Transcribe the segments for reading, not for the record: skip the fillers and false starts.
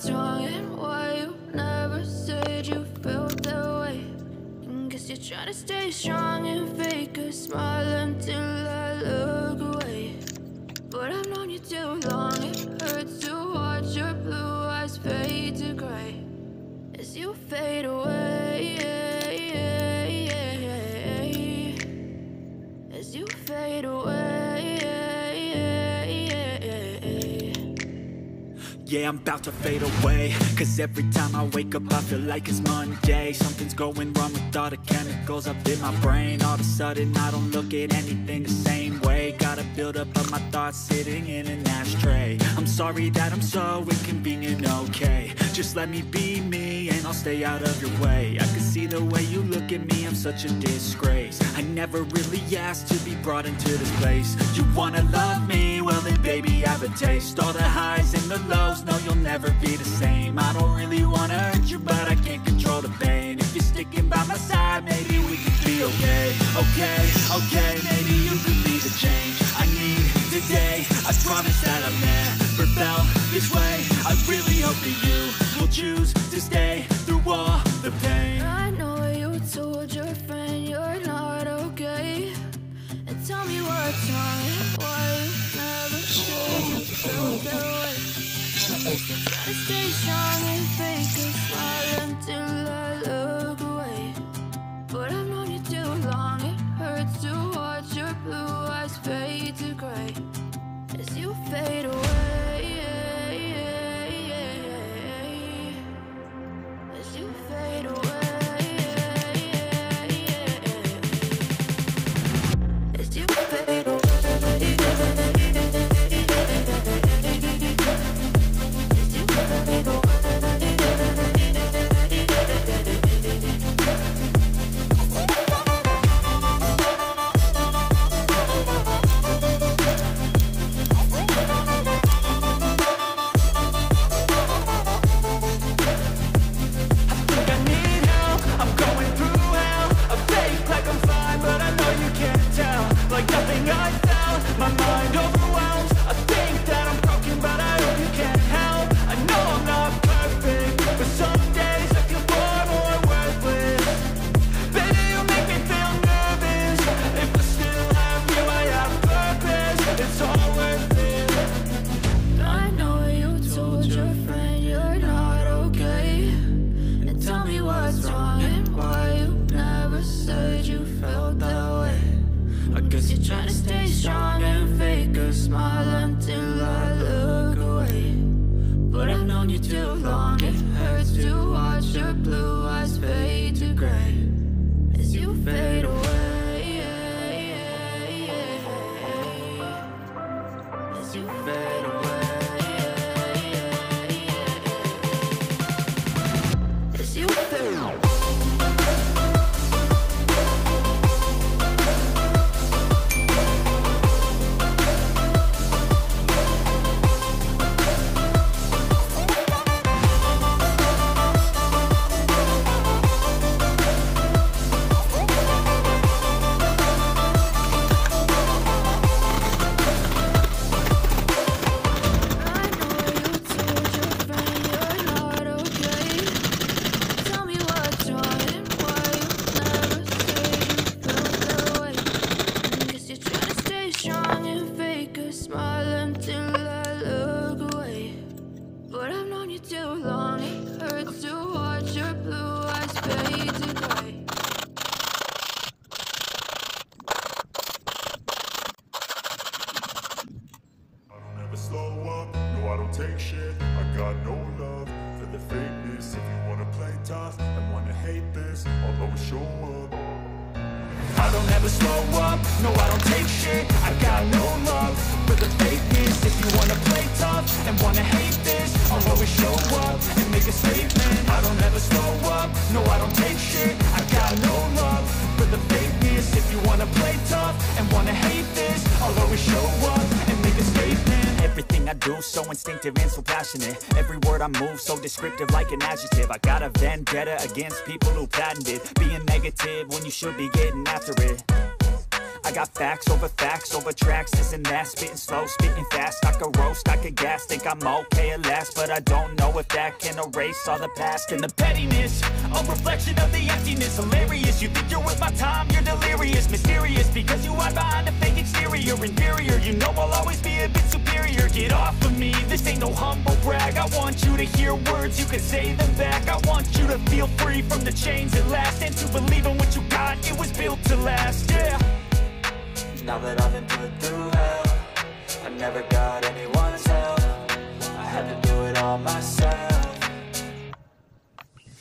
what's wrong and why you never said you felt that way. Guess you're trying to stay strong and fake a smile until I look away. But I've known you too long, it hurts to watch your blue eyes fade to gray as you fade away, as you fade away. Yeah, I'm about to fade away, cause every time I wake up I feel like it's Monday. Something's going wrong with all the chemicals up in my brain. All of a sudden I don't look at anything the same way. Gotta build up of my thoughts sitting in an ashtray. I'm sorry that I'm so inconvenient, okay. Just let me be me and I'll stay out of your way. I can see the way you look at me, I'm such a disgrace. I never really asked to be brought into this place. You wanna love me? Well then baby, have a taste. All the highs and the lows, no, you'll never be the same. I don't really wanna hurt you, but I can't control the pain. If you're sticking by my side, maybe we could be okay. Okay, maybe you could be the change I need today. I promise that I've never felt this way. I really hope that you will choose to stay through all the pain. I know you told your friend you're not okay, and tell me what's wrong and why you never said you felt that way. Try to stay strong and fake a smile until I look away. But I've known you too long, it hurts to watch your blue eyes fade to gray as you fade away, as you fade away, as you fade away. So instinctive and so passionate. Every word I move so descriptive like an adjective. I got a vendetta against people who patented being negative when you should be getting after it. I I got facts over tracks, isn't that? Spitting slow, spitting fast, I could roast, I could gas. Think I'm okay at last, but I don't know if that can erase all the past. And the pettiness, a reflection of the emptiness. Hilarious, you think you're worth my time, you're delirious. Mysterious, because you hide behind a fake exterior. Inferior, you know I'll always be a bit superior. Get off of me, this ain't no humble brag. I want you to hear words, you can say them back. I want you to feel free from the chains at last, and to believe in what you got, it was built to last, yeah. Now that I've been put through hell, I never got anyone's help, I had to do it all myself.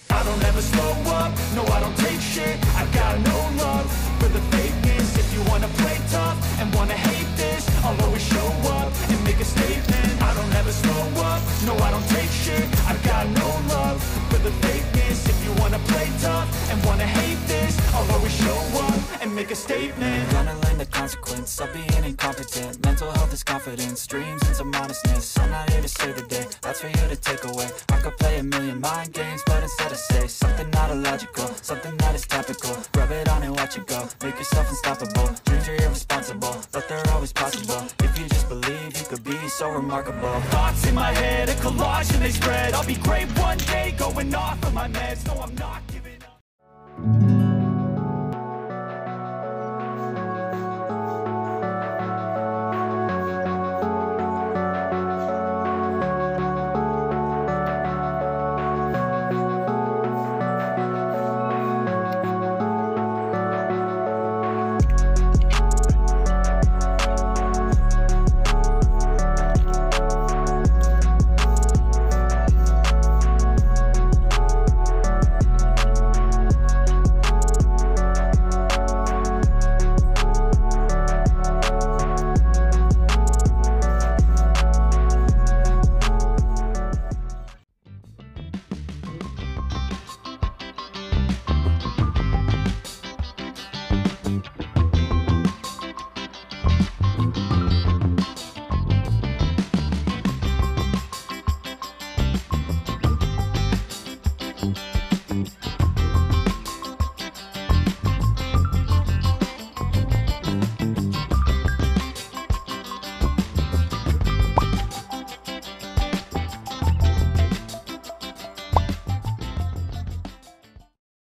I don't ever slow up, no I don't take shit. I got no love for the fakeness. If you wanna play tough and wanna hate this, I'll always show up and make a statement. I don't ever slow up, no I don't take shit. I got no love for the fakeness. If you wanna play tough and wanna hate this, I'll always show up and make a statement. Gonna learn the consequence of being incompetent. Mental health is confidence, dreams and some honestness. I'm not here to save the day, that's for you to take away. I could play a million mind games, but instead I say something not illogical, something that is topical. Rub it on and watch it go, make yourself unstoppable. Dreams are irresponsible, but they're always possible. If you just believe, you could be so remarkable. Thoughts in my head, a collage and they spread. I'll be great one day, going off of my meds. No, I'm not giving up.